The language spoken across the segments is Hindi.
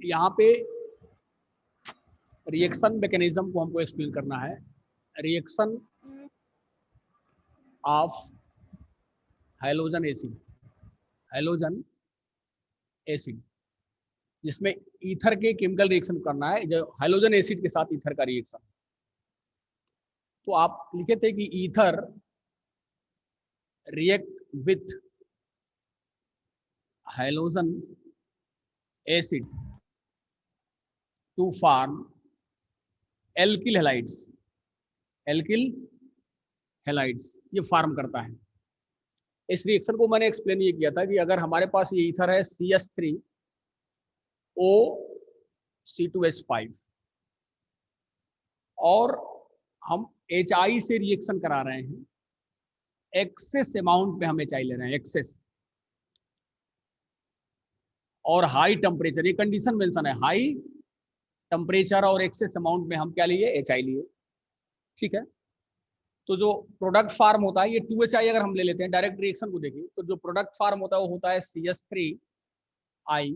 यहाँ पे रिएक्शन मैकेनिज्म को हमको एक्सप्लेन करना है। Reaction of hydrogen acid, hydrogen acid, जिसमें ईथर के केमिकल रिएक्शन करना है, जो हाइड्रोजन एसिड के साथ ईथर का रिएक्शन। तो आप लिखे थे कि ether react with hydrogen acid to form alkyl halides, alkyl halides ये फॉर्म करता है। इस रिएक्शन को मैंने एक्सप्लेन ये किया था कि अगर हमारे पास ये ईथर है CH3O, और हम HI से रिएक्शन करा रहे हैं, एक्सेस अमाउंट पे हम HI ले रहे हैं, एक्सेस, और हाई टेम्परेचर, ये कंडीशन मेंशन है, हाई टेम्परेचर और एक्सेस अमाउंट में हम क्या लिए, HI लिए। ठीक है, तो जो प्रोडक्ट फार्म होता है ये 2HI अगर हम ले लेते हैं, डायरेक्ट रिएक्शन को देखिए तो जो प्रोडक्ट फार्म होता है वो होता है CH3I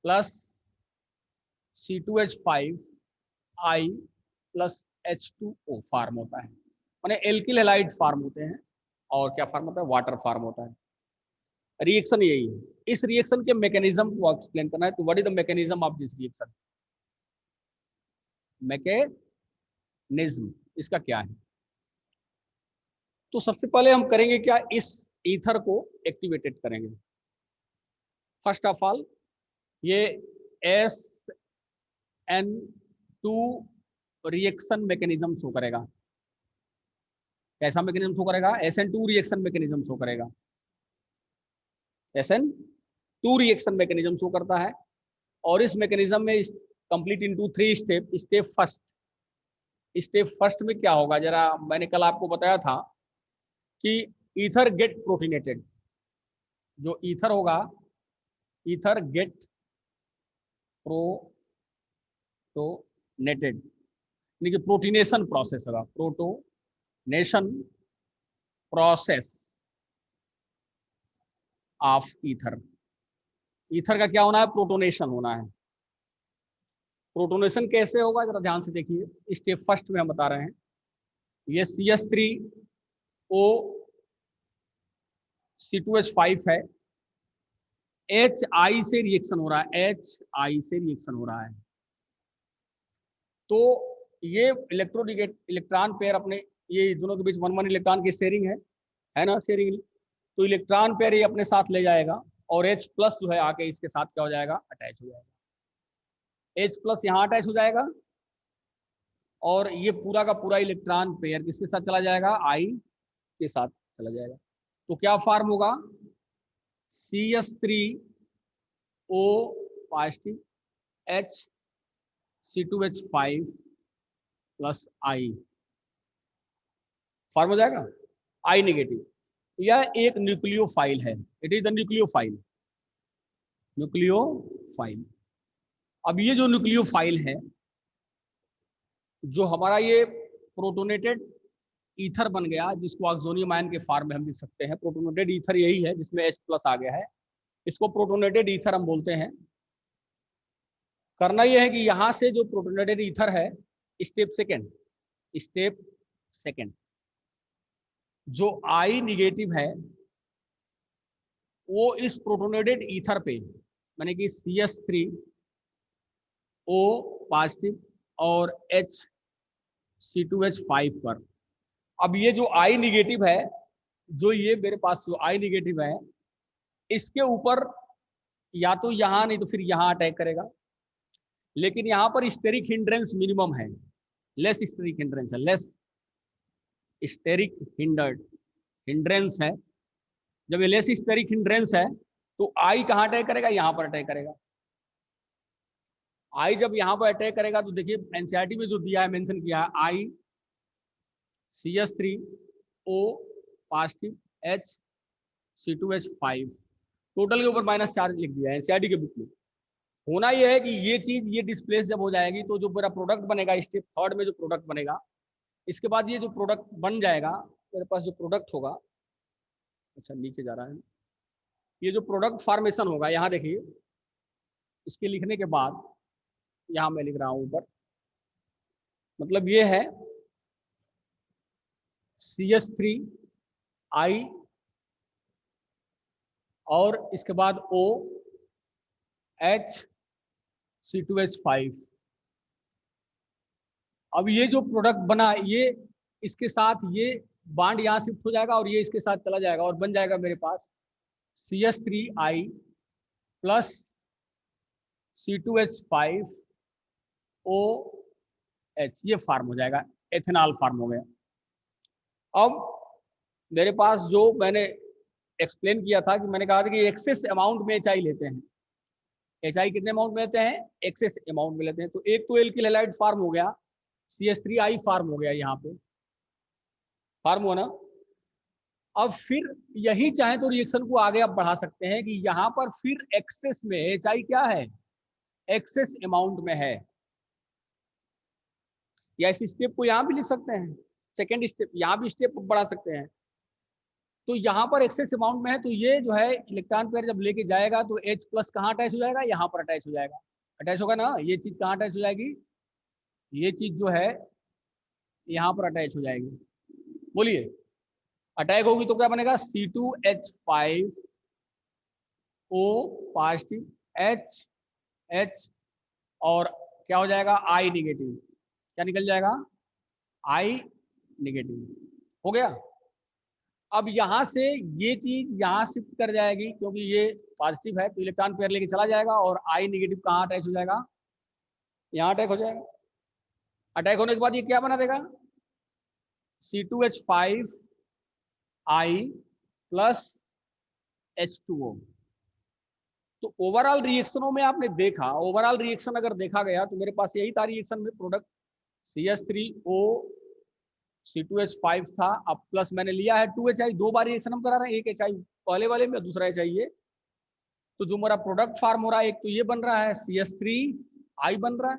plus C2H5I plus H2O farm होता है, माने एल्किल हैलाइड फार्म होते हैं, और क्या फार्म होता है, वाटर फार्म होता है। रिएक्शन यही है। इस रिएक्शन के मैकेनिज्म को एक्सप्लेन करना है। तो what is the mechanism of this reaction, mechanism इसका क्या है। तो सबसे पहले हम करेंगे क्या, इस ईथर को एक्टिवेटेड करेंगे। फर्स्ट ऑफ ऑल ये SN2 रिएक्शन मैकेनिज्म शो करेगा। कैसा मैकेनिज्म शो करेगा, SN2 रिएक्शन मैकेनिज्म शो करेगा। SN2 रिएक्शन मैकेनिज्म शो करता है, और इस मैकेनिज्म में complete into 3 step. Step first में क्या होगा, जरा मैंने कल आपको बताया था कि ईथर गेट प्रोटीनेटेड। जो ईथर होगा, ईथर गेट प्रोटोनेटेड, यानी कि प्रोटीनेशन प्रोसेस होगा, protonation process of ether. Ether का क्या होना है, प्रोटोनेशन होना है। प्रोटोनेशन कैसे होगा जरा ध्यान से देखिए। स्टेप फर्स्ट में हम बता रहे हैं, ये CH3O C2H5 है, HI से रिएक्शन हो रहा है, HI से रिएक्शन हो रहा है। तो ये इलेक्ट्रॉन पेयर अपने, ये दोनों के बीच 1 इलेक्ट्रॉन की शेयरिंग है ना, शेयरिंग। तो इलेक्ट्रॉन पेयर ये अपने साथ ले जाएगा, और H प्लस जो है आके इसके साथ क्या हो जाएगा, अटैच हो जाएगा। H प्लस यहाँ अटैच हो जाएगा, और ये पूरा का पूरा इलेक्ट्रॉन पेयर किसके साथ चला जाएगा, I के साथ चला जाएगा। तो क्या फॉर्म होगा, CH3O positive H C2H5 plus I form हो जाएगा, I नेगेटिव। यह एक न्यूक्लियोफाइल है, इट इज द न्यूक्लियोफाइल। अब ये जो न्यूक्लियोफाइल है, जो हमारा ये प्रोटोनेटेड ईथर बन गया, जिसको ऑक्सोनियम आयन के फॉर्म में हम लिख सकते हैं। प्रोटोनेटेड ईथर यही है जिसमें H प्लस आ गया है, इसको प्रोटोनेटेड ईथर हम बोलते हैं। करना यह है कि यहां से जो प्रोटोनेटेड ईथर है, स्टेप सेकेंड जो I निगेटिव है वो इस प्रोटोनेटेड ईथर पे, माने कि CH3O पॉजिटिव और H C2H5 पर। अब ये जो I निगेटिव है, जो ये मेरे पास जो I निगेटिव है, इसके ऊपर या तो यहां नहीं तो फिर यहां अटैक करेगा। लेकिन यहां पर स्टेरिक हिंड्रेंस मिनिमम है, लेस स्टेरिक हिंड्रेंस है, लेस स्टेरिक हिंड्रेंस है। जब ये लेस स्टेरिक हिंड्रेंस है तो I कहां अटैक करेगा, यहां पर अटैक करेगा। I जब यहां पर अटैक करेगा तो देखिए एनसीईआरटी में जो दिया है, मेंशन किया है, I CH3O positive H C2H5 total के ऊपर माइनस चार्ज लिख दिया है एनसीईआरटी के बुक में। होना यह है कि ये चीज ये डिस्प्लेस जब हो जाएगी तो जो मेरा प्रोडक्ट बनेगा, स्टेप थर्ड में जो प्रोडक्ट बनेगा, इसके बाद ये जो प्रोडक्ट बन जाएगा, मेरे पास जो प्रोडक्ट होगा, अच्छा नीचे जा रहा है, ये जो प्रोडक्ट फॉर्मेशन होगा, यहाँ देखिए इसके लिखने के बाद यहाँ मैं लिख रहा हूँ ऊपर, मतलब ये है CH3I और इसके बाद OH C2H5। अब ये जो प्रोडक्ट बना, ये इसके साथ ये बॉन्ड यहाँ शिफ्ट हो जाएगा और ये इसके साथ चला जाएगा और बन जाएगा मेरे पास CH3I प्लस C2H5 OH, ये फार्म हो जाएगा, एथेनॉल फार्म हो गया। अब मेरे पास जो मैंने एक्सप्लेन किया था कि मैंने कहा था कि एक्सेस अमाउंट में HI लेते हैं। HI कितने अमाउंट में लेते हैं? एक्सेस अमाउंट में लेते हैं। तो एक तो एल्किल हैलाइड फार्म हो गया, CH3I फार्म हो गया, यहाँ पे फार्म हुआ ना। अब फिर यही चाहे तो रिएक्शन को आगे आप बढ़ा सकते हैं कि यहाँ पर फिर एक्सेस में HI क्या है? एक्सेस अमाउंट में है, या इस स्टेप को यहाँ भी लिख सकते हैं, सेकेंड स्टेप, यहाँ भी स्टेप बढ़ा सकते हैं। तो यहाँ पर एक्सेस अमाउंट में है, तो ये जो है इलेक्ट्रॉन पेयर जब लेके जाएगा तो H प्लस कहाँ अटैच हो जाएगा? यहाँ पर अटैच हो जाएगा, अटैच होगा ना। ये चीज कहाँ अटैच हो जाएगी? ये चीज जो है यहाँ पर अटैच हो जाएगी। बोलिए, अटैक होगी तो क्या बनेगा? C2H5O पॉजिटिव, H और क्या हो जाएगा? I negative. क्या निकल जाएगा? I निगेटिव हो गया। अब यहां से ये चीज यहां शिफ्ट कर जाएगी, क्योंकि ये पॉजिटिव है तो इलेक्ट्रॉन पेयर लेके चला जाएगा और I निगेटिव कहाँ अटैच हो जाएगा? यहाँ अटैक हो जाएगा। अटैक होने के बाद ये क्या बना देगा? C2H5I plus H2O। तो ओवरऑल रिएक्शनों में आपने देखा, ओवरऑल रिएक्शन अगर देखा गया तो मेरे पास यही था रिएक्शन में, प्रोडक्ट CH3O C2H5 था। अब प्लस मैंने लिया है 2HI, दो बार रिएक्शन हम करा रहे हैं, एक HI पहले वाले में, दूसरा HI ये। तो जो मेरा प्रोडक्ट फार्म हो रहा है, एक तो ये बन रहा है CH3I बन रहा है,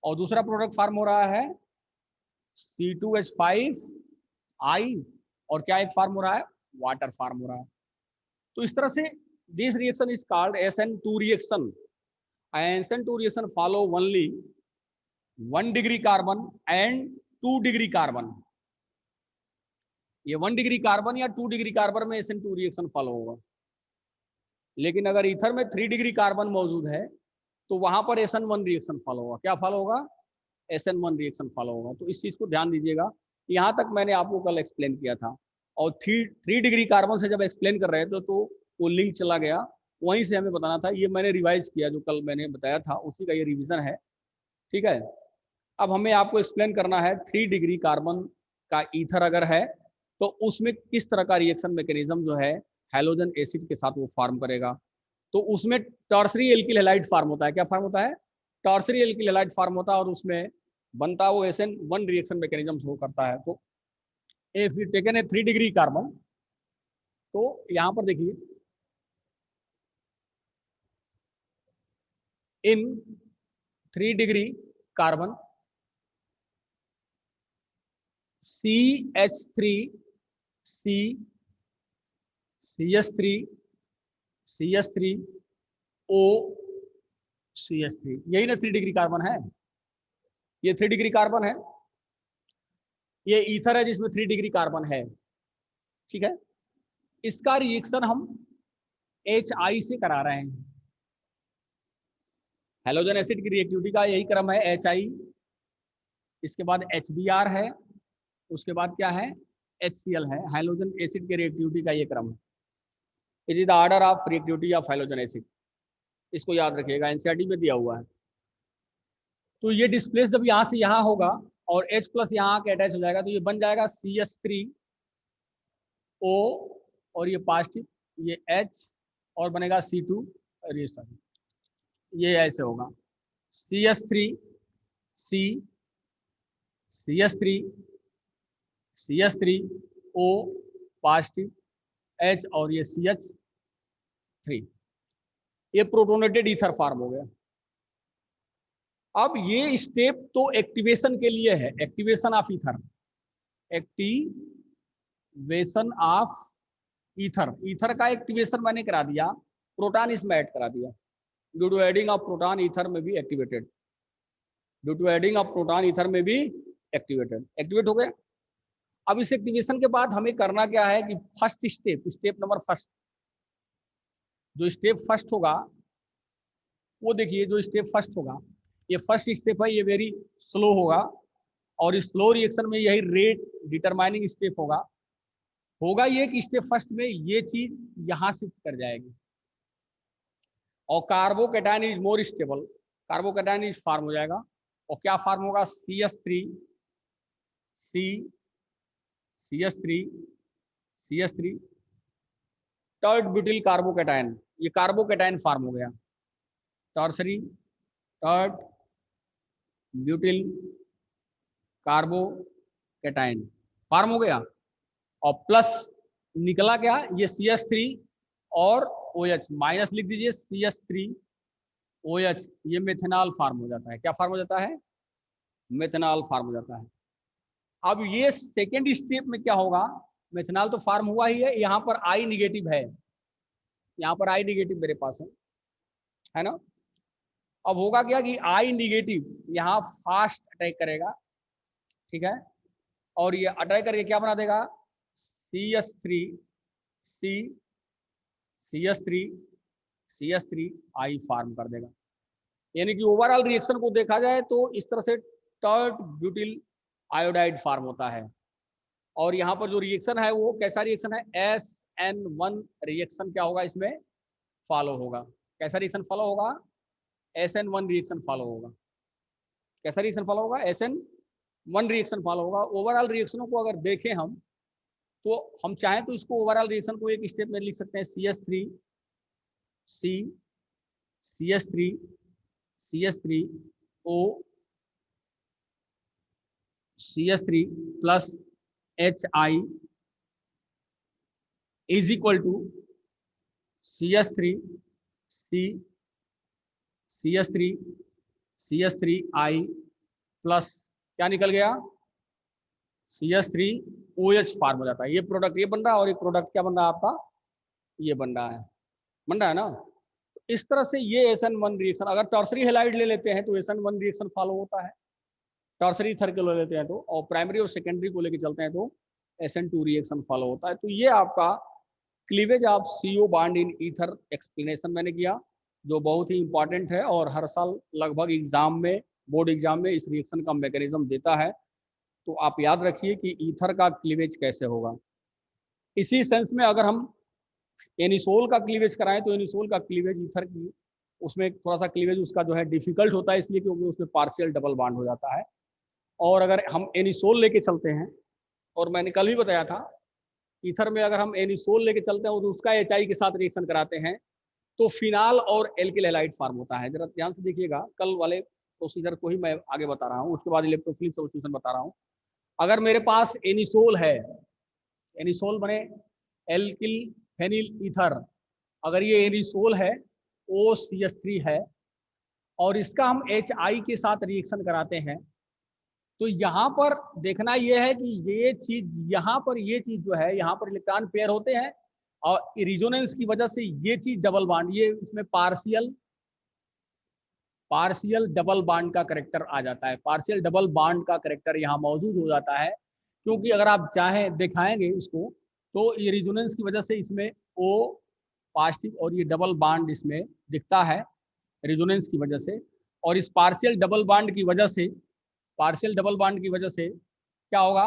और दूसरा प्रोडक्ट फार्म हो रहा है C2H5I, और क्या एक फार्म हो रहा है? वाटर फार्म हो रहा है। तो इस तरह से this reaction is called SN2 reaction, and SN2 reaction follow only 1 degree carbon and 2 degree carbon. ये 1 डिग्री कार्बन या 2 डिग्री कार्बन में SN2 रिएक्शन फॉलो होगा। लेकिन अगर ईथर में 3 डिग्री कार्बन मौजूद है तो वहां पर SN1 रिएक्शन फॉलो होगा। क्या फॉलो होगा? SN1 रिएक्शन फॉलो होगा। तो इस चीज को ध्यान दीजिएगा। यहाँ तक मैंने आपको कल एक्सप्लेन किया था, और 3 डिग्री कार्बन से जब एक्सप्लेन कर रहे थे तो वो लिंक चला गया, वहीं से हमें बताना था। ये मैंने रिवाइज किया, जो कल मैंने बताया था उसी का ये रिविजन है, ठीक है। अब हमें आपको एक्सप्लेन करना है 3 डिग्री कार्बन का ईथर अगर है तो उसमें किस तरह का रिएक्शन मैकेनिज्म जो है हैलोजन एसिड के साथ वो फॉर्म करेगा। तो उसमें टर्सरी एल्किल हैलाइड फॉर्म होता है। क्या फॉर्म होता है? टर्सरी एल्किल हैलाइड फॉर्म होता है, और उसमें बनता वो SN1 रिएक्शन मैकेनिज्म शो करता है। तो if you taken a 3 degree carbon, तो यहां पर देखिए, इन 3 degree carbon CH3 C CH3 CH3 O CH3, यही ना 3 डिग्री कार्बन है। ये 3 डिग्री कार्बन है, ये ईथर है जिसमें 3 डिग्री कार्बन है, ठीक है। इसका रिएक्शन हम HI से करा रहे हैं। हैलोजन एसिड की रिएक्टिविटी का यही क्रम है, HI, इसके बाद HBr है, उसके बाद क्या है? HCl है। हैलोजन एसिड के रिएक्टिविटी का ये क्रम है। It is the order of reactivity of halogen acid. इसको याद रखिएगा, एनसीईआरटी में दिया हुआ है। तो ये डिस्प्लेस जब यहाँ से यहाँ होगा और H प्लस यहाँ आके अटैच हो जाएगा, तो ये बन जाएगा CH3O, और ये पॉजिटिव, ये H, और बनेगा C2 रिएक्शन। ये ऐसे होगा CH3 C CH3 CH3O positive, H, और ये CH3। ये प्रोटोनेटेड ईथर फॉर्म हो गया। अब ये स्टेप तो एक्टिवेशन के लिए है, activation of ether, activation of ether. Ether का एक्टिवेशन मैंने करा दिया, प्रोटॉन इसमें ऐड करा दिया। Due to adding of proton ether में भी activated, due to adding of proton ether में भी एक्टिवेटेड, एक्टिवेट हो गए। अब इस एक्टिवेशन के बाद हमें करना क्या है कि first step, step number first, जो स्टेप फर्स्ट होगा वो देखिए, जो स्टेप फर्स्ट होगा, ये फर्स्ट स्टेप है, ये वेरी स्लो होगा, और इस स्लो रिएक्शन में यही रेट डिटरमाइनिंग स्टेप होगा ये कि स्टेप फर्स्ट में ये चीज यहां शिफ्ट कर जाएगी और carbocation is more stable, carbocation is form हो जाएगा, और क्या फॉर्म होगा, CH3 टर्ड ब्यूटिल कार्बोकैटायन, ये कार्बोकैटायन फॉर्म हो गया, टर्सरी टर्ड ब्यूटिल कार्बोकैटायन फॉर्म हो गया, और प्लस निकला क्या, ये CH3 और OH, माइनस लिख दीजिए CH3OH, ये मेथेनॉल फॉर्म हो जाता है। क्या फॉर्म हो जाता है, मेथेनॉल फॉर्म हो जाता है। अब ये सेकेंड स्टेप में क्या होगा, मेथेनॉल तो फॉर्म हुआ ही है, यहाँ पर I निगेटिव है, यहाँ पर I निगेटिव मेरे पास है ना। अब होगा क्या कि I निगेटिव यहाँ फास्ट अटैक करेगा, ठीक है, और ये अटैक करके क्या बना देगा, CH3I फॉर्म कर देगा। यानी कि ओवरऑल रिएक्शन को देखा जाए तो इस तरह से टर्ड ब्यूटिल आयोडाइड फॉर्म होता है, और यहाँ पर जो रिएक्शन है वो कैसा रिएक्शन है, SN1 रिएक्शन क्या होगा इसमें फॉलो होगा। कैसा रिएक्शन फॉलो होगा, SN1 रिएक्शन फॉलो होगा। कैसा रिएक्शन फॉलो होगा, SN1 रिएक्शन फॉलो होगा। ओवरऑल रिएक्शनों को अगर देखें हम, तो हम चाहें तो इसको ओवरऑल रिएक्शन को एक स्टेप में लिख सकते हैं, CH3 plus HI is equal to CH3I plus क्या निकल गया, CH3OH फॉर्म हो जाता है। ये प्रोडक्ट ये बन रहा है, और एक प्रोडक्ट क्या बन रहा है आपका, ये बन रहा है ना। इस तरह से ये SN1 रिएक्शन, अगर टर्सरी हैलाइड ले लेते हैं तो SN1 रिएक्शन फॉलो होता है, टर्सरी ईथर को ले लेते हैं तो, और प्राइमरी और सेकेंडरी को लेके चलते हैं तो SN2 रिएक्शन फॉलो होता है। तो ये आपका cleavage of CO bond in ether explanation मैंने किया, जो बहुत ही इंपॉर्टेंट है, और हर साल लगभग एग्जाम में, बोर्ड एग्जाम में इस रिएक्शन का मैकेनिज्म देता है। तो आप याद रखिए कि ईथर का क्लीवेज कैसे होगा। इसी सेंस में अगर हम एनिसोल का क्लीवेज कराएं तो एनिसोल का क्लीवेज ईथर की, उसमें थोड़ा सा क्लीवेज उसका जो है डिफिकल्ट होता है, इसलिए क्योंकि उसमें पार्शियल डबल बॉन्ड हो जाता है। और अगर हम एनिसोल लेके चलते हैं, और मैंने कल भी बताया था, ईथर में अगर हम एनिसोल लेके चलते हैं और उसका HI के साथ रिएक्शन कराते हैं तो फिनाल और एल्किल हैलाइड फॉर्म होता है। जरा ध्यान से देखिएगा, कल वाले प्रोसीजर को ही मैं आगे बता रहा हूँ, उसके बाद इलेक्ट्रोफिलिक सब्स्टिट्यूशन बता रहा हूँ। अगर मेरे पास एनिसोल है, एनिसोल बने एल्किल फेनिल ईथर, अगर ये एनिसोल है, OCH3 है, और इसका हम HI के साथ रिएक्शन कराते हैं, तो यहाँ पर देखना यह है कि ये चीज, यहाँ पर ये चीज जो है, यहाँ पर इलेक्ट्रॉन पेयर होते हैं, और रिजोनेंस की वजह से ये चीज डबल बॉन्ड, ये इसमें पार्शियल डबल बॉन्ड का करेक्टर आ जाता है, पार्शियल डबल बॉन्ड का करेक्टर यहाँ मौजूद हो जाता है। क्योंकि अगर आप चाहें दिखाएंगे इसको, तो ये रिजोनेंस की वजह से इसमें O पॉजिटिव और ये डबल बॉन्ड इसमें दिखता है रिजोनेंस की वजह से, और इस पार्शियल डबल बॉन्ड की वजह से, क्या होगा,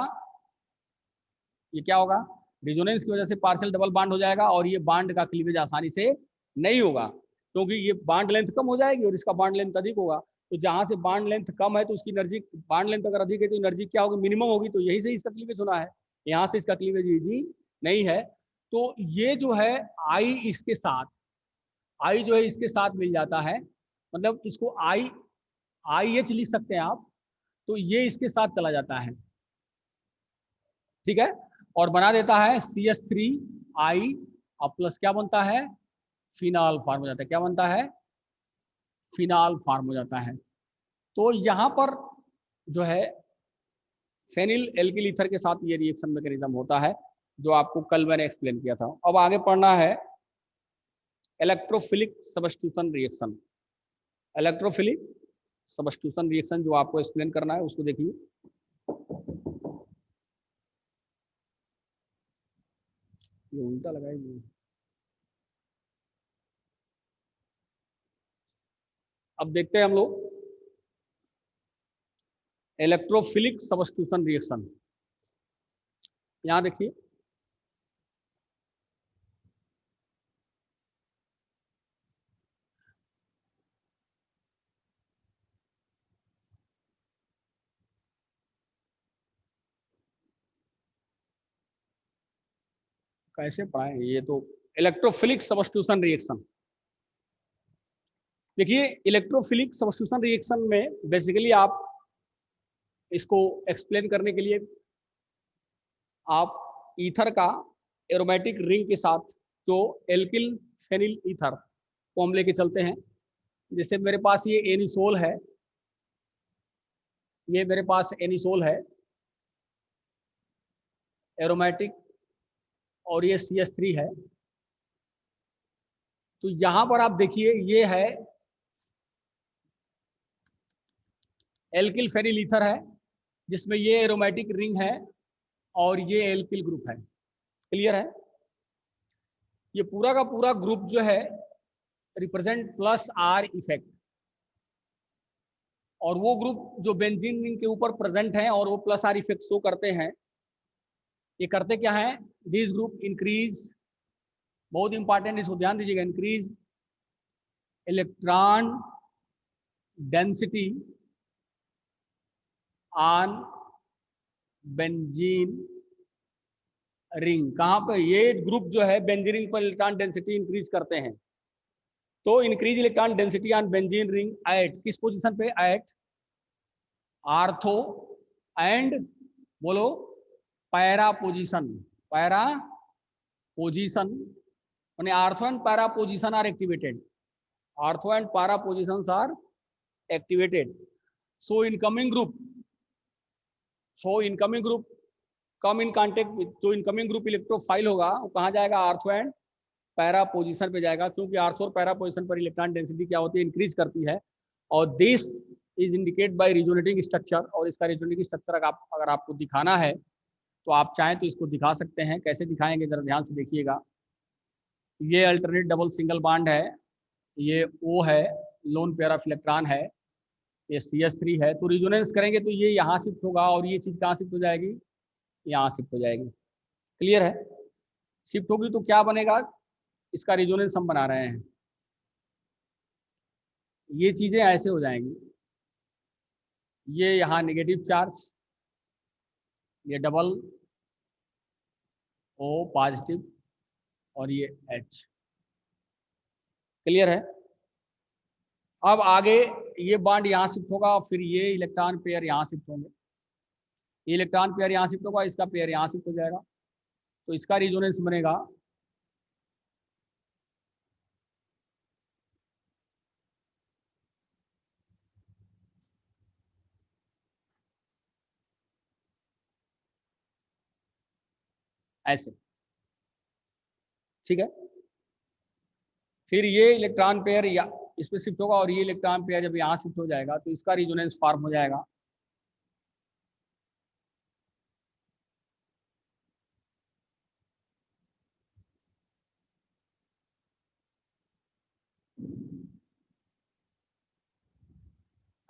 ये क्या होगा, रिजोनेंस की वजह से पार्शियल डबल बॉन्ड हो जाएगा, और ये बॉन्ड का क्लीवेज आसानी से नहीं होगा, क्योंकि ये बॉन्ड लेंथ कम हो जाएगी और इसका बॉन्ड लेंथ अधिक होगा। तो जहां से बॉन्ड लेंथ कम है तो उसकी एनर्जी, बॉन्ड लेंथ अगर अधिक है तो एनर्जी क्या होगी, मिनिमम होगी, तो यही से इसका क्लीवेज होना है, यहाँ से इसका क्लीवेज इजी नहीं है। तो ये जो है I इसके साथ, I जो है इसके साथ मिल जाता है, मतलब इसको IH लिख सकते हैं आप, तो ये इसके साथ चला जाता है, ठीक है, और बना देता है CH3I, और प्लस क्या बनता है, फिनाल फॉर्म हो जाता है। क्या बनता है, फिनाल फॉर्म हो जाता है। तो यहाँ पर जो है फेनिल एल्किल ईथर के साथ ये रिएक्शन मैकेनिज्म होता है, जो आपको कल मैंने एक्सप्लेन किया था। अब आगे पढ़ना है electrophilic substitution reaction. Electrophilic substitution reaction जो आपको एक्सप्लेन करना है उसको देखिए। ये उल्टा लगाएंगे। अब देखते हैं हम लोग इलेक्ट्रोफिलिक सब्स्टिट्यूशन रिएक्शन। यहां देखिए कैसे पढ़ाएं, ये तो इलेक्ट्रोफिलिक सब्स्टिट्यूशन रिएक्शन। देखिए इलेक्ट्रोफिलिक सब्स्टिट्यूशन रिएक्शन में बेसिकली आप इसको एक्सप्लेन करने के लिए आप ईथर का एरोमेटिक रिंग के साथ जो एल्किल फेनिल ईथर को हम लेके चलते हैं। जैसे मेरे पास ये एनिसोल है, ये मेरे पास एनिसोल है एरोमेटिक, और ये CH3 है। तो यहां पर आप देखिए ये है एल्किल फेनिल ईथर है जिसमें ये एरोमेटिक रिंग है और ये एल्किल ग्रुप है। क्लियर है? ये पूरा का पूरा ग्रुप जो है रिप्रेजेंट +R इफेक्ट, और वो ग्रुप जो बेंजीन रिंग के ऊपर प्रेजेंट है और वो +R इफेक्ट शो करते हैं, ये करते क्या है? दिस ग्रुप इंक्रीज, बहुत इंपॉर्टेंट, इसको ध्यान दीजिएगा, increase electron density on benzene ring. कहां पे? ये ग्रुप जो है बेंजीन रिंग पर इलेक्ट्रॉन डेंसिटी इंक्रीज करते हैं। तो increase electron density on benzene ring at किस पोजीशन पे? एट आर्थो एंड बोलो पैरा पोजीशन। पैरा पोजीशन माने ortho and para position are activated. Ortho and para positions are activated. So incoming group come in contact with, जो इनकमिंग ग्रुप इलेक्ट्रोफाइल होगा वो कहाँ जाएगा? आर्थो एंड पैरा पोजीशन पे जाएगा, क्योंकि आर्थो और पैरा पोजीशन पर इलेक्ट्रॉन डेंसिटी क्या होती है? इंक्रीज करती है। और this is indicate bye resonating structure, और इसका रिजोनेटिंग स्ट्रक्चर अगर आपको दिखाना है तो आप चाहें तो इसको दिखा सकते हैं। कैसे दिखाएंगे जरा ध्यान से देखिएगा। ये अल्टरनेट डबल सिंगल बॉन्ड है, ये O है, लोन पेयर ऑफ इलेक्ट्रॉन है, ये CH3 है। तो रिजोनेंस करेंगे तो ये यहाँ शिफ्ट होगा और ये चीज कहाँ शिफ्ट हो जाएगी? यहाँ शिफ्ट हो जाएगी। क्लियर है? शिफ्ट होगी तो क्या बनेगा? इसका रिजोनेंस हम बना रहे हैं, ये चीजें ऐसे हो जाएंगी। ये यहाँ नेगेटिव चार्ज, ये डबल O पॉजिटिव, और ये H। क्लियर है? अब आगे ये बॉन्ड यहाँ शिफ्ट होगा, फिर ये इलेक्ट्रॉन पेयर यहाँ शिफ्ट होंगे, ये इलेक्ट्रॉन पेयर यहाँ शिफ्ट होगा, इसका पेयर यहाँ शिफ्ट हो जाएगा, तो इसका रिजोनेंस बनेगा ऐसे। ठीक है? फिर ये इलेक्ट्रॉन पेयर या इस पे शिफ्ट होगा, और ये इलेक्ट्रॉन पेयर जब यहाँ शिफ्ट हो जाएगा तो इसका रिजोनेंस फॉर्म हो जाएगा।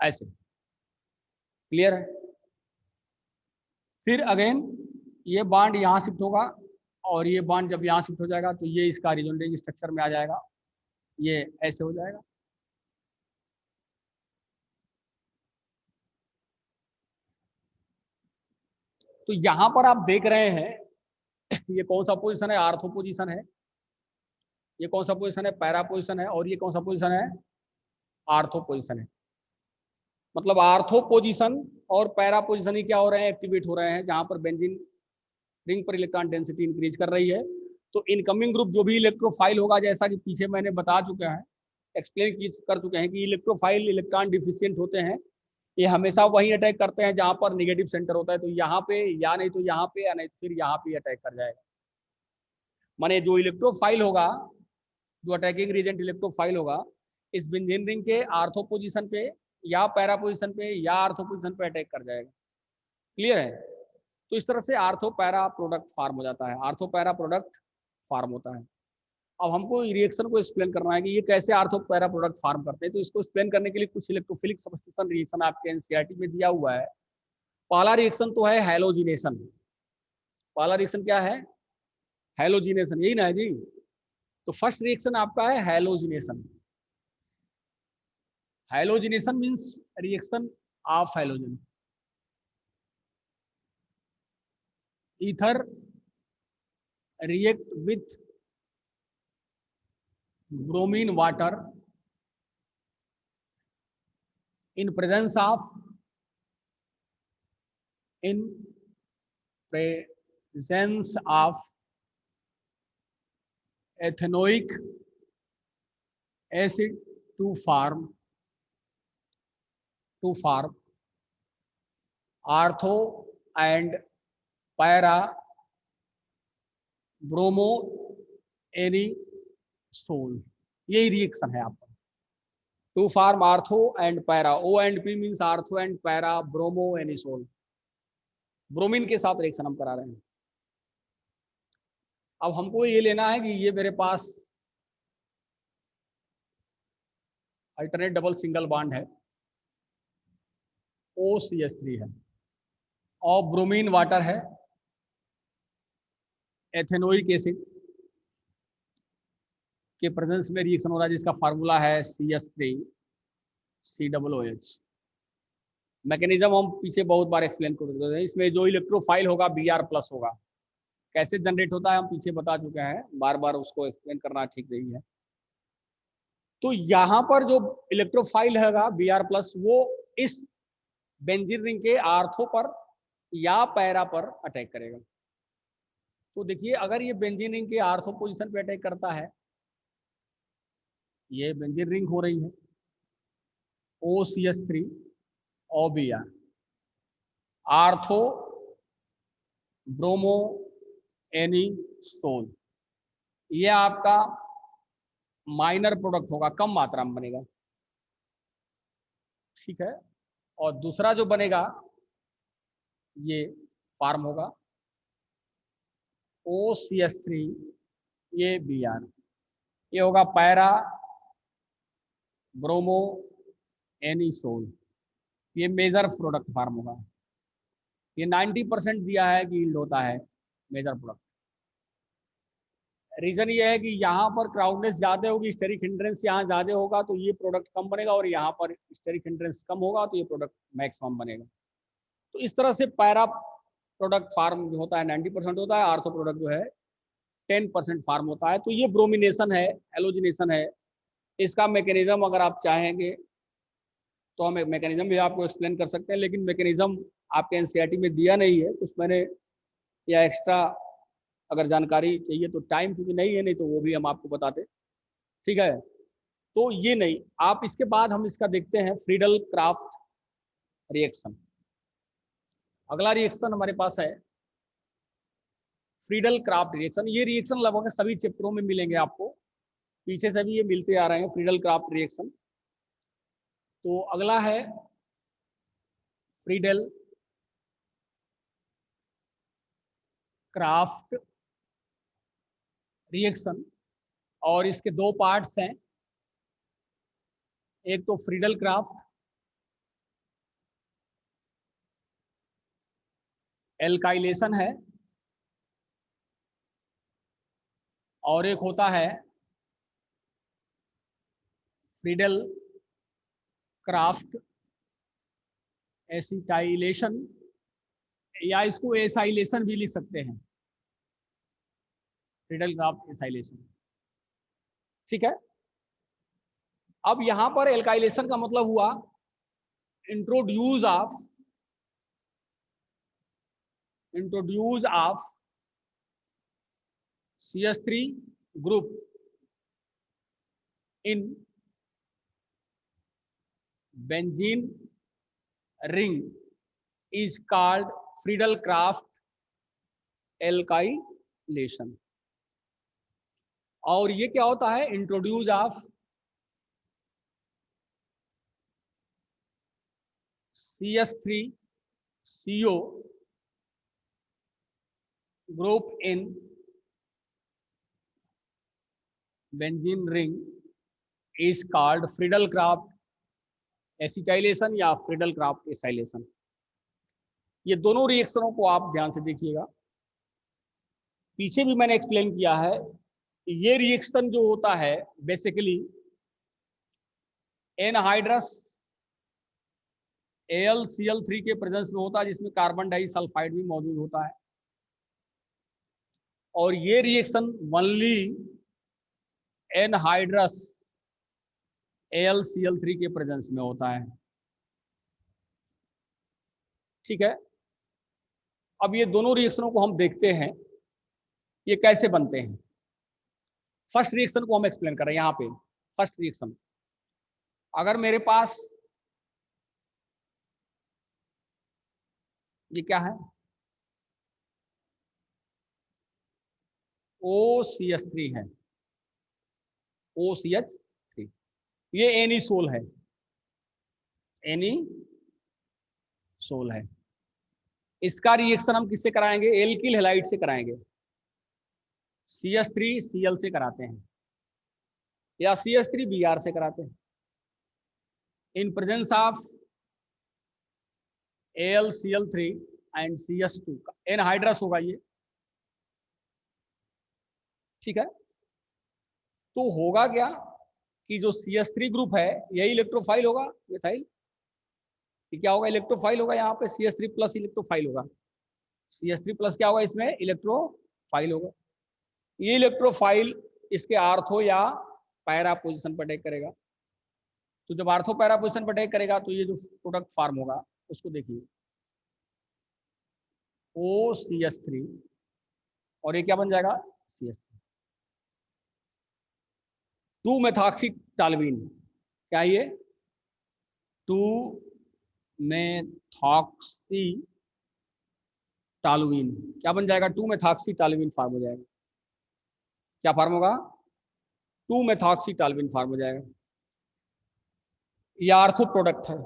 ऐसे। क्लियर है? फिर अगेन ये बॉन्ड यहाँ शिफ्ट होगा, और ये बॉन्ड जब यहाँ शिफ्ट हो जाएगा तो ये इसका रिजोनेटिंग स्ट्रक्चर में आ जाएगा, ये ऐसे हो जाएगा। तो यहां पर आप देख रहे हैं ये कौन सा पोजीशन है? आर्थो पोजीशन है। ये कौन सा पोजीशन है? पैरा पोजीशन है। और ये कौन सा पोजीशन है? आर्थो पोजीशन है। मतलब आर्थो पोजीशन और पैरा पोजीशन ही क्या हो रहे हैं? एक्टिवेट हो रहे हैं, जहां पर बेंजीन रिंग पर इलेक्ट्रॉन डेंसिटी इंक्रीज कर रही है। तो इनकमिंग ग्रुप जो भी इलेक्ट्रोफाइल होगा, जैसा कि पीछे मैंने बता चुका है, एक्सप्लेन कर चुके हैं कि इलेक्ट्रोफाइल इलेक्ट्रॉन डिफिशियंट होते हैं, ये हमेशा वही अटैक करते हैं जहां पर नेगेटिव सेंटर होता है। तो यहाँ पे या नहीं तो यहाँ पे, या नहीं तो फिर यहाँ पे अटैक कर जाएगा। माने जो इलेक्ट्रोफाइल होगा, जो अटैकिंग रीजेंट इलेक्ट्रोफाइल होगा, इस बेंजीन रिंग के आर्थो पोजीशन पे या पैरा पोजीशन पे या आर्थो पोजीशन पे अटैक कर जाएगा। क्लियर है? तो इस तरह से आर्थो पैरा प्रोडक्ट फार्म हो जाता है, आर्थो पैरा प्रोडक्ट फार्म होता है। अब हमको रिएक्शन को एक्सप्लेन करना है कि ये कैसे आर्थो पैरा प्रोडक्ट फार्म करते हैं। तो इसको एक्सप्लेन करने के लिए कुछ इलेक्ट्रोफिलिक सब्स्टिट्यूशन रिएक्शन आपके एनसीईआरटी में दिया हुआ है। पहला रिएक्शन तो है हैलोजिनेशन। पहला रिएक्शन क्या है? हैलोजिनेशन, यही ना है जी। तो फर्स्ट रिएक्शन आपका है halogenation. Halogenation means reaction of halogen. Ether react with bromine water in presence of ethanoic acid to form artho and para bromo anisole. यही रिएक्शन है आपका। To form ortho and para, O and P means ortho and para bromo anisole. Bromine के साथ रिएक्शन हम करा रहे हैं। अब हमको ये लेना है कि ये मेरे पास अल्टरनेट डबल सिंगल बॉन्ड है, OCH3 है, और ब्रोमीन वाटर है, एथेनोइक एसिड के प्रेजेंस में रिएक्शन हो रहा है, जिसका फार्मूला है CH3COOH। मैकेनिज्म हम पीछे बहुत बार एक्सप्लेन कर देते हैं। इसमें जो इलेक्ट्रोफाइल होगा Br+ होगा। कैसे जनरेट होता है हम पीछे बता चुके हैं, बार बार उसको एक्सप्लेन करना ठीक नहीं है। तो यहाँ पर जो इलेक्ट्रोफाइल हैगा Br+, वो इस बेंजीन रिंग के आर्थो पर या पैरा पर अटैक करेगा। तो देखिए, अगर ये बेंजीन रिंग के आर्थो पोजीशन पे अटैक करता है, ये बेंजीन रिंग हो रही है OCH3 और Br, आर्थो ब्रोमो एनिसोल। ये आपका माइनर प्रोडक्ट होगा, कम मात्रा में बनेगा, ठीक है। और दूसरा जो बनेगा ये फार्म होगा OCH3, ये Br, ये होगा पैरा ब्रोमो एनिसोल। ये मेजर प्रोडक्ट फार्म होगा। ये 90% दिया है कि यील्ड होता है मेजर प्रोडक्ट। रीजन ये है कि यहाँ पर क्राउडनेस ज्यादा होगी, स्टेरिक हिंड्रेंस यहाँ ज्यादा होगा, तो ये प्रोडक्ट कम बनेगा, और यहाँ पर स्टेरिक हिंड्रेंस कम होगा तो ये प्रोडक्ट मैक्सिमम बनेगा। तो इस तरह से पैरा प्रोडक्ट फार्म जो होता है 90% होता है, आर्थो प्रोडक्ट जो है 10% फार्म होता है। तो ये ब्रोमिनेशन है, एलोजिनेशन है। इसका मैकेनिज्म अगर आप चाहेंगे तो हम मैकेनिज्म भी आपको एक्सप्लेन कर सकते हैं, लेकिन मैकेनिज्म आपके एनसीईआरटी में दिया नहीं है, कुछ मैंने या एक्स्ट्रा अगर जानकारी चाहिए तो टाइम चूंकि नहीं है, नहीं तो वो भी हम आपको बताते, ठीक है। तो ये नहीं, आप इसके बाद हम इसका देखते हैं फ्रीडल क्राफ्ट रिएक्शन। अगला रिएक्शन हमारे पास है फ्रीडल क्राफ्ट रिएक्शन। ये रिएक्शन लगभग सभी चैप्टरों में मिलेंगे आपको, पीछे से भी ये मिलते आ रहे हैं फ्रीडल क्राफ्ट रिएक्शन। तो अगला है फ्रीडल क्राफ्ट रिएक्शन, और इसके दो पार्ट्स हैं। एक तो फ्रीडल क्राफ्ट एल्काइलेशन है, और एक होता है फ्रीडल क्राफ्ट एसिटाइलेशन, या इसको एसाइलेशन भी लिख सकते हैं, फ्रीडल क्राफ्ट एसाइलेशन, ठीक है। अब यहां पर एल्काइलेशन का मतलब हुआ introduce of CH3 group in benzene ring is called Friedel-Crafts alkylation। और ये क्या होता है? Introduce of CH3CO group in benzene ring is called Friedel-Crafts acetylation या फ्रीडल-क्राफ्ट एसाइलेशन। ये दोनों रिएक्शनों को आप ध्यान से देखिएगा, पीछे भी मैंने एक्सप्लेन किया है। ये रिएक्शन जो होता है बेसिकली एनहाइड्रस AlCl3 के प्रेजेंस में होता है, जिसमें कार्बन डाइसल्फाइड भी मौजूद होता है। और ये रिएक्शन ओनली एनहाइड्रस AlCl3 के प्रेजेंस में होता है। ठीक है, अब ये दोनों रिएक्शनों को हम देखते हैं ये कैसे बनते हैं। फर्स्ट रिएक्शन को हम एक्सप्लेन कर रहे हैं यहाँ पे। फर्स्ट रिएक्शन, अगर मेरे पास ये क्या है, OCH3 है, OCH3, ये एनिसोल है, एनिसोल है। इसका रिएक्शन हम किससे कराएंगे, एल्किल हैलाइड से कराएंगे। CH3Cl से कराते हैं या CH3Br से कराते हैं in presence of AlCl3 and CH2 का एनहाइड्रस होगा ये। ठीक है, तो होगा क्या कि जो CH3 ग्रुप है यही इलेक्ट्रोफाइल होगा, मिथाइल क्या होगा, इलेक्ट्रोफाइल होगा। यहाँ पे CH3 प्लस इलेक्ट्रोफाइल होगा, CH3 प्लस क्या होगा, इसमें इलेक्ट्रोफाइल होगा। ये इलेक्ट्रोफाइल इसके आर्थो या पैरा पोजीशन पर अटैक करेगा। तो जब आर्थो पैरा पोजीशन पर अटैक करेगा तो ये जो प्रोडक्ट फॉर्म होगा उसको देखिए, OCH3 और ये क्या बन जाएगा, CH3। 2-मेथॉक्सीटालुइन, क्या ये 2-मेथॉक्सीटालुइन क्या बन जाएगा, 2-मेथॉक्सीटालुइन फॉर्म हो जाएगा। क्या फॉर्म होगा, 2-मेथॉक्सीटालुइन फॉर्म हो जाएगा। ये आर्थो प्रोडक्ट है।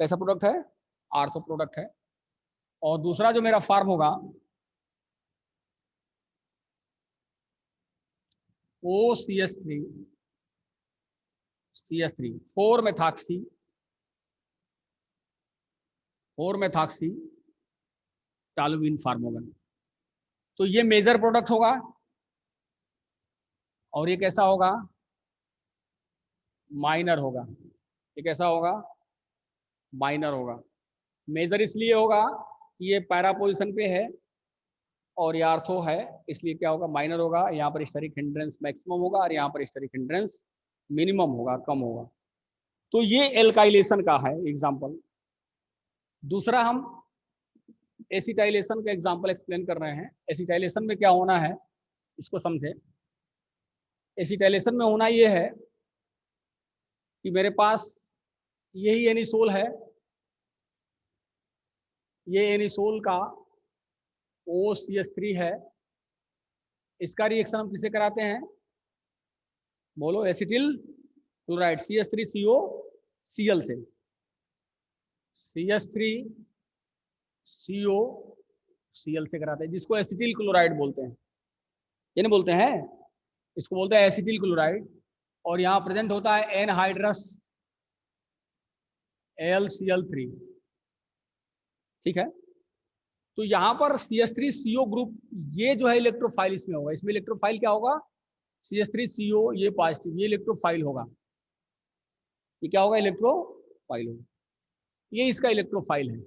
कैसा प्रोडक्ट है, आर्थो प्रोडक्ट है। और दूसरा जो मेरा फॉर्म होगा OCH3 4-मेथॉक्सीटालुइन फॉर्म होगा। तो ये मेजर प्रोडक्ट होगा और ये कैसा होगा, माइनर होगा। ये कैसा होगा, माइनर होगा। मेजर इसलिए होगा कि ये पैरा पोजीशन पे है और ये आर्थो है, इसलिए क्या होगा, माइनर होगा। यहाँ पर स्टेरिक हिंड्रेंस मैक्सिमम होगा और यहाँ पर स्टेरिक हिंड्रेंस मिनिमम होगा, कम होगा। तो ये एल्काइलेशन का है एग्जाम्पल। दूसरा हम एसिटाइलेशन का एग्जाम्पल एक्सप्लेन कर रहे हैं। एसिटाइलेशन में क्या होना है इसको समझे। एसिटाइलेशन में होना ये है कि मेरे पास यही एनिसोल है, ये एनिसोल का OCH3 है। इसका रिएक्शन हम किससे कराते हैं, बोलो, एसिटिल क्लोराइड CH3COCl से। CH3COCl से कराते हैं, जिसको एसिटिल क्लोराइड बोलते हैं। ये नहीं बोलते हैं, इसको बोलते हैं एसिटिल क्लोराइड। और यहाँ प्रेजेंट होता है एनहाइड्रस AlCl3। ठीक है, तो यहाँ पर CH3CO ग्रुप ये जो है इलेक्ट्रोफाइल इसमें होगा। इसमें इलेक्ट्रोफाइल क्या होगा, CH3CO ये पॉजिटिव, ये इलेक्ट्रोफाइल होगा। ये क्या होगा, इलेक्ट्रोफाइल होगा। ये इसका इलेक्ट्रोफाइल है।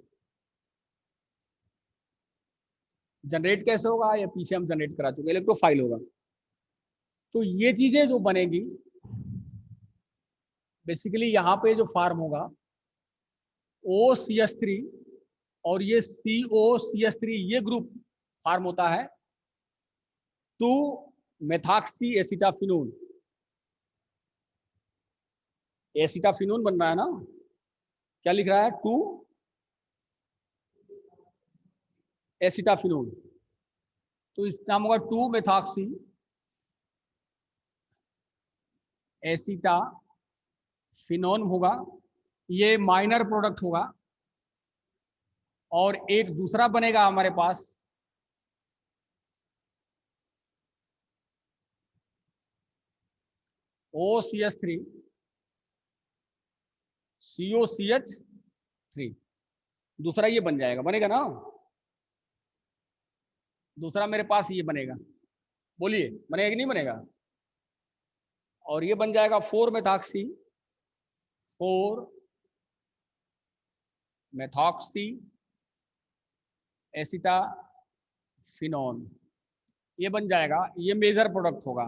जनरेट कैसे होगा, या पीछे हम जनरेट करा चुके, इलेक्ट्रोफाइल होगा। तो ये चीजें जो बनेगी बेसिकली यहाँ पे जो फॉर्म होगा OCH3 और ये COCH3 ये ग्रुप फॉर्म होता है 2-मेथॉक्सी एसिटाफिनोन। एसिटाफिनोन बन रहा है ना, क्या लिख रहा है, 2-एसिटाफिनोन। तो इसका नाम होगा 2-मेथॉक्सी एसिटाफिनोन होगा। ये माइनर प्रोडक्ट होगा और एक दूसरा बनेगा हमारे पास OCH3 COCH3, दूसरा ये बन जाएगा, बनेगा ना? दूसरा मेरे पास ये बनेगा, बोलिए बनेगा कि नहीं बनेगा? और ये बन जाएगा 4-मेथॉक्सी 4-मेथॉक्सी एसिटाफिनोन, ये बन जाएगा, ये मेजर प्रोडक्ट होगा।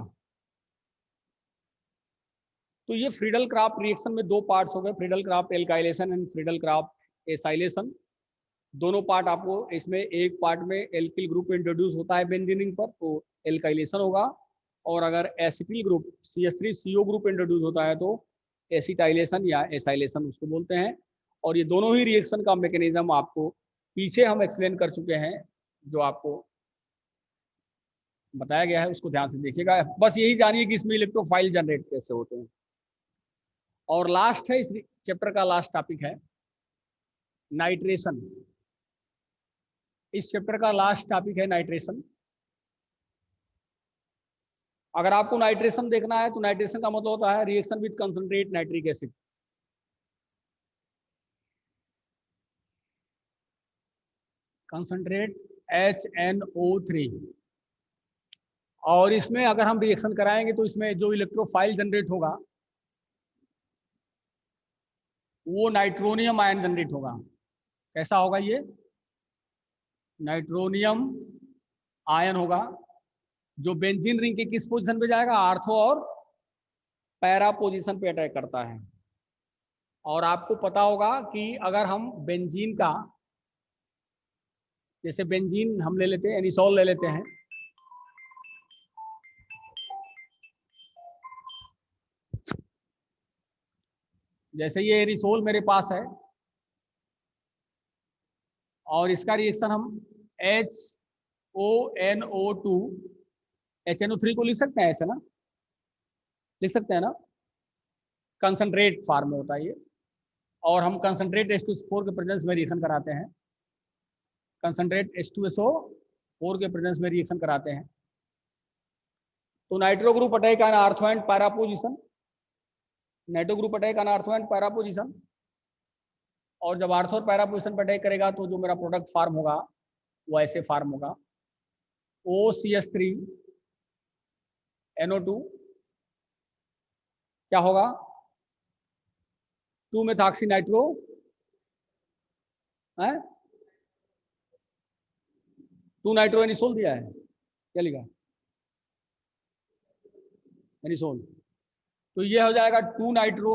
तो ये फ्रीडल क्राफ्ट रिएक्शन में दो पार्ट्स हो गए, Friedel craft alkylation and Friedel Crafts acylation. दोनों पार्ट आपको इसमें, एक पार्ट में एल्किल ग्रुप इंट्रोड्यूस होता है बेंजीनिंग पर तो एल्काइलेशन होगा, और अगर acetyl group CH3CO group introduce होता है तो एसिटाइलेशन या एसाइलेशन उसको बोलते हैं। और ये दोनों ही रिएक्शन का मैकेनिज्म आपको पीछे हम एक्सप्लेन कर चुके हैं, जो आपको बताया गया है उसको ध्यान से देखिएगा। बस यही जानिए कि इसमें इलेक्ट्रोफाइल जनरेट कैसे होते हैं। और लास्ट है, इस चैप्टर का लास्ट टॉपिक है नाइट्रेशन। इस चैप्टर का लास्ट टॉपिक है नाइट्रेशन। अगर आपको नाइट्रेशन देखना है तो नाइट्रेशन का मतलब होता है reaction with concentrate nitric acid. Concentrate HNO3। और इसमें अगर हम रिएक्शन कराएंगे तो इसमें जो इलेक्ट्रोफाइल जनरेट होगा वो नाइट्रोनियम आयन जनरेट होगा। कैसा होगा ये? नाइट्रोनियम आयन होगा, जो बेंजीन रिंग के किस पोजीशन पे जाएगा? आर्थो और पैरा पोजीशन पे अटैक करता है। और आपको पता होगा कि अगर हम बेंजीन का, जैसे बेंजीन हम ले लेते हैं, एनिसोल ले लेते हैं, जैसे ये एनिसोल मेरे पास है और इसका रिएक्शन हम HONO2 HNO3 को लिख सकते हैं ऐसे ना, लिख सकते हैं ना, कंसंट्रेट फॉर्म में होता है ये। और हम कंसंट्रेट H2SO4 के प्रेजेंस में रिएक्शन कराते हैं, कंसंट्रेट H2SO4 के प्रेजेंस में रिएक्शन कराते हैं। तो nitro group attack on ortho and para position, nitro group attack on ortho and para position. और जब आर्थो और पैरा पोजीशन पर अटैक करेगा तो जो मेरा प्रोडक्ट फार्म होगा वो ऐसे फार्म होगा, OCH3NO2 क्या होगा? 2-मेथॉक्सी नाइट्रो है, 2 नाइट्रो एनिसोल दिया है, क्या लिखा? एनिसोल। तो ये हो जाएगा 2 नाइट्रो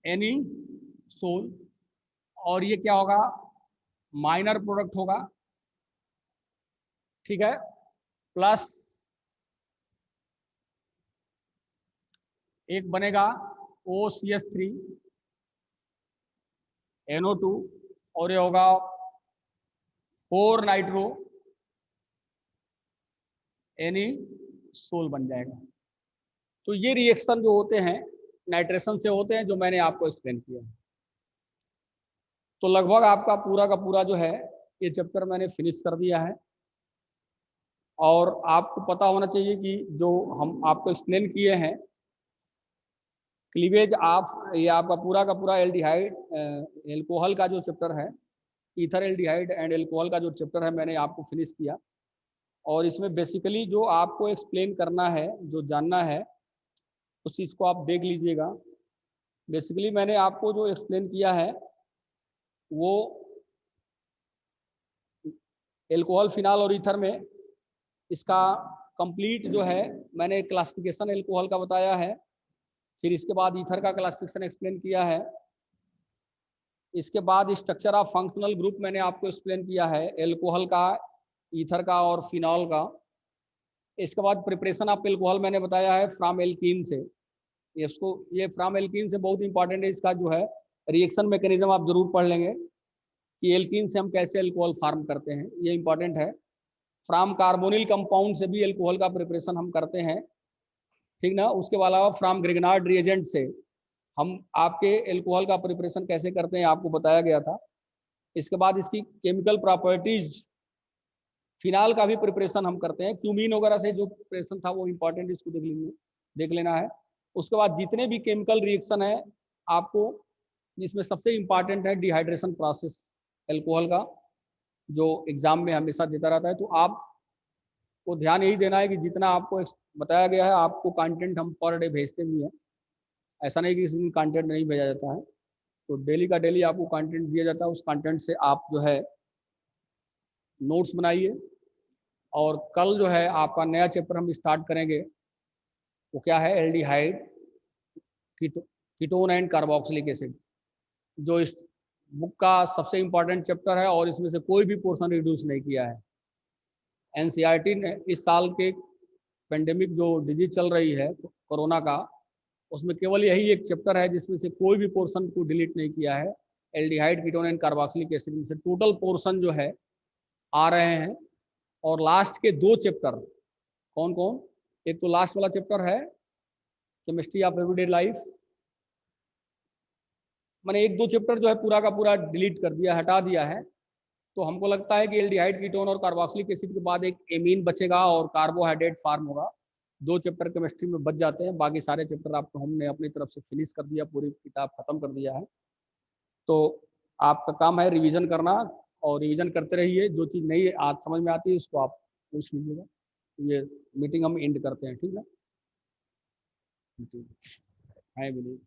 एनिसोल। और ये क्या होगा? माइनर प्रोडक्ट होगा, ठीक है, प्लस एक बनेगा OCH3NO2 और ये होगा 4 नाइट्रो एनिसोल बन जाएगा। तो ये रिएक्शन जो होते हैं नाइट्रेशन से होते हैं, जो मैंने आपको एक्सप्लेन किया। तो लगभग आपका पूरा का पूरा जो है ये चैप्टर मैंने फिनिश कर दिया है। और आपको पता होना चाहिए कि जो हम आपको एक्सप्लेन किए हैं क्लीवेज ऑफ, ये आपका पूरा का पूरा एल्डिहाइड एल्कोहल का जो चैप्टर है, ईथर एल्डिहाइड एंड एल्कोहल का जो चैप्टर है मैंने आपको फिनिश किया। और इसमें बेसिकली जो आपको एक्सप्लेन करना है, जो जानना है, उस चीज़ को आप देख लीजिएगा। बेसिकली मैंने आपको जो एक्सप्लेन किया है वो एल्कोहल, फिनाल और ईथर में इसका कंप्लीट जो है मैंने क्लासिफिकेशन एल्कोहल का बताया है। फिर इसके बाद ईथर का क्लासिफिकेशन एक्सप्लेन किया है। इसके बाद स्ट्रक्चर ऑफ फंक्शनल ग्रुप मैंने आपको एक्सप्लेन किया है, एल्कोहल का, ईथर का और फिनॉल का। इसके बाद प्रिपरेशन ऑफ एल्कोहल मैंने बताया है फ्रॉम एल्कीन से। इसको, ये फ्रॉम एल्कीन से बहुत इंपॉर्टेंट है, इसका जो है रिएक्शन मैकेनिज्म आप जरूर पढ़ लेंगे कि एल्कीन से हम कैसे एल्कोहल फार्म करते हैं, ये इंपॉर्टेंट है। फ्रॉम कार्बोनिल कंपाउंड से भी एल्कोहल का प्रिपरेशन हम करते हैं, ठीक ना। उसके अलावा फ्रॉम ग्रिग्नार्ड रिएजेंट से हम आपके एल्कोहल का प्रिपरेशन कैसे करते हैं आपको बताया गया था। इसके बाद इसकी केमिकल प्रॉपर्टीज, फिनाल का भी प्रिपरेशन हम करते हैं। क्यूमीन वगैरह से जो प्रिपरेशन था वो इम्पोर्टेंट, इसको देख लेना है। उसके बाद जितने भी केमिकल रिएक्शन है आपको, जिसमें सबसे इम्पॉर्टेंट है डिहाइड्रेशन प्रोसेस एल्कोहल का, जो एग्जाम में हमेशा देता रहता है। तो आपको ध्यान यही देना है कि जितना आपको बताया गया है, आपको कंटेंट हम पर डे भेजते भी हैं। ऐसा नहीं कि किसी दिन कंटेंट नहीं भेजा जाता है। तो डेली का डेली आपको कंटेंट दिया जाता है। उस कंटेंट से आप जो है नोट्स बनाइए। और कल जो है आपका नया चैप्टर हम स्टार्ट करेंगे, वो क्या है, aldehyde, ketone and carboxylic acid, जो इस बुक का सबसे इम्पोर्टेंट चैप्टर है और इसमें से कोई भी पोर्शन रिड्यूस नहीं किया है। एनसीईआरटी ने इस साल के पेंडेमिक जो डिजीज चल रही है कोरोना का, उसमें केवल यही एक चैप्टर है जिसमें से कोई भी पोर्शन को डिलीट नहीं किया है। Aldehyde, ketone and carboxylic acid में से टोटल पोर्शन जो है आ रहे हैं। और लास्ट के दो चैप्टर कौन कौन, एक तो लास्ट वाला चैप्टर है केमिस्ट्री ऑफ एवरीडे लाइफ, मैंने एक दो चैप्टर जो है पूरा का पूरा डिलीट कर दिया, हटा दिया है। तो हमको लगता है कि एल्डिहाइड, कीटोन और कार्बोक्सिलिक एसिड के बाद एक एमीन बचेगा और कार्बोहाइड्रेट फार्म होगा। दो चैप्टर केमिस्ट्री में बच जाते हैं, बाकी सारे चैप्टर आपको हमने अपनी तरफ से फिनिश कर दिया, पूरी किताब खत्म कर दिया है। तो आपका काम है रिवीजन करना, और रिवीजन करते रहिए। जो चीज़ नहीं आज समझ में आती है उसको आप पूछ लीजिएगा। ये मीटिंग हम एंड करते हैं, ठीक है। है भी नहीं।